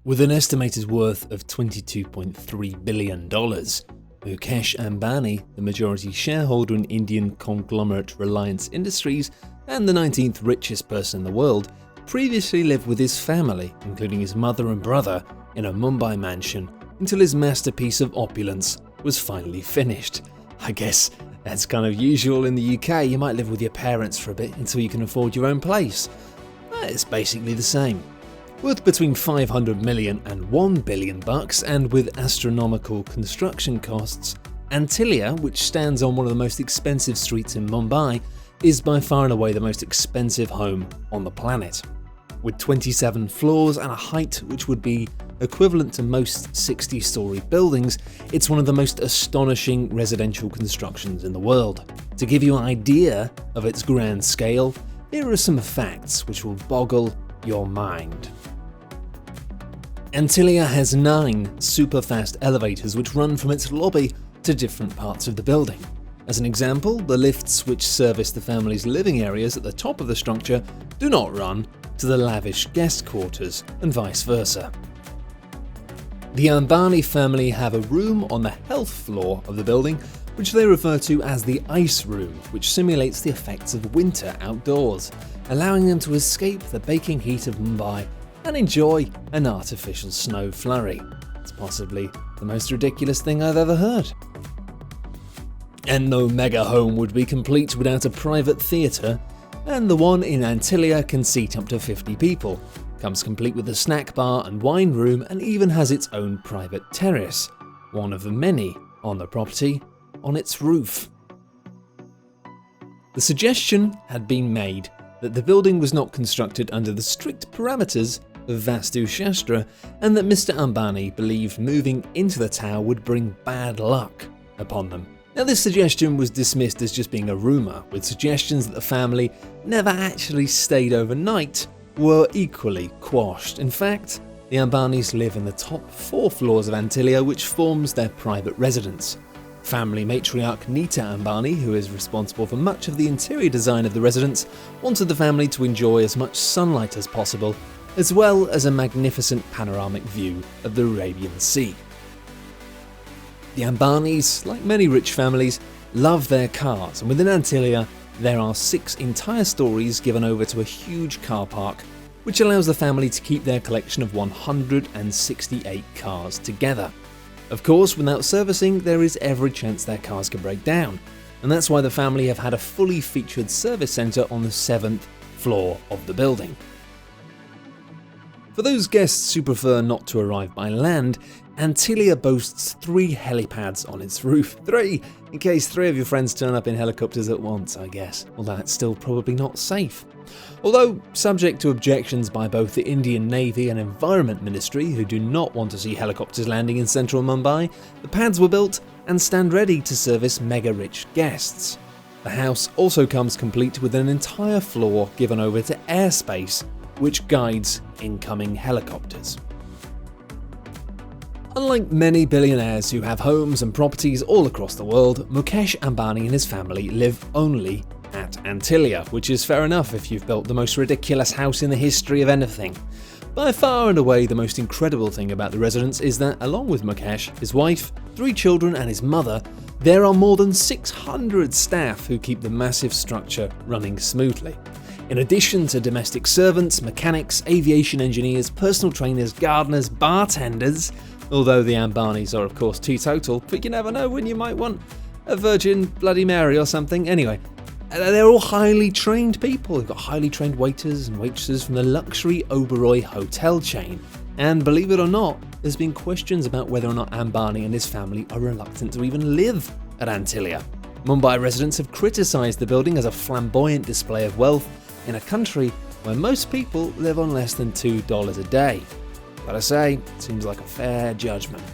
With an estimated worth of $22.3 billion, Mukesh Ambani, the majority shareholder in Indian conglomerate Reliance Industries and the 19th richest person in the world, previously lived with his family, including his mother and brother, in a Mumbai mansion until his masterpiece of opulence was finally finished. I guess that's kind of usual in the UK. You might live with your parents for a bit until you can afford your own place. It's basically the same. Worth between 500 million and $1 billion, and with astronomical construction costs, Antilia, which stands on one of the most expensive streets in Mumbai, is by far and away the most expensive home on the planet. With 27 floors and a height which would be equivalent to most 60-story buildings, it's one of the most astonishing residential constructions in the world. To give you an idea of its grand scale, here are some facts which will boggle your mind. Antilia has 9 super-fast elevators which run from its lobby to different parts of the building. As an example, the lifts which service the family's living areas at the top of the structure do not run to the lavish guest quarters, and vice versa. The Ambani family have a room on the health floor of the building, which they refer to as the ice room, which simulates the effects of winter outdoors, allowing them to escape the baking heat of Mumbai and enjoy an artificial snow flurry. It's possibly the most ridiculous thing I've ever heard. And no mega home would be complete without a private theatre, and the one in Antilia can seat up to 50 people. Comes complete with a snack bar and wine room, and even has its own private terrace, one of the many on the property, on its roof. The suggestion had been made that the building was not constructed under the strict parameters of Vastu Shastra, and that Mr. Ambani believed moving into the tower would bring bad luck upon them. Now, this suggestion was dismissed as just being a rumour, with suggestions that the family never actually stayed overnight were equally quashed. In fact, the Ambanis live in the top 4 floors of Antilia, which forms their private residence. Family matriarch Nita Ambani, who is responsible for much of the interior design of the residence, wanted the family to enjoy as much sunlight as possible, as well as a magnificent panoramic view of the Arabian Sea. The Ambanis, like many rich families, love their cars, and within Antilia there are 6 entire stories given over to a huge car park, which allows the family to keep their collection of 168 cars together. Of course, without servicing, there is every chance their cars can break down, and that's why the family have had a fully featured service centre on the 7th floor of the building. For those guests who prefer not to arrive by land, Antilia boasts 3 helipads on its roof. 3! In case 3 of your friends turn up in helicopters at once, I guess. Although that's still probably not safe. Although, subject to objections by both the Indian Navy and Environment Ministry, who do not want to see helicopters landing in central Mumbai, the pads were built and stand ready to service mega-rich guests. The house also comes complete with an entire floor given over to airspace, which guides incoming helicopters. Unlike many billionaires who have homes and properties all across the world, Mukesh Ambani and his family live only at Antilia, which is fair enough if you've built the most ridiculous house in the history of anything. By far and away, the most incredible thing about the residence is that, along with Mukesh, his wife, 3 children and his mother, there are more than 600 staff who keep the massive structure running smoothly. In addition to domestic servants, mechanics, aviation engineers, personal trainers, gardeners, bartenders, although the Ambanis are of course teetotal, but you never know when you might want a Virgin Bloody Mary or something. Anyway, they're all highly trained people. They've got highly trained waiters and waitresses from the luxury Oberoi hotel chain. And believe it or not, there's been questions about whether or not Ambani and his family are reluctant to even live at Antilia. Mumbai residents have criticised the building as a flamboyant display of wealth in a country where most people live on less than $2 a day. But I say, it seems like a fair judgment.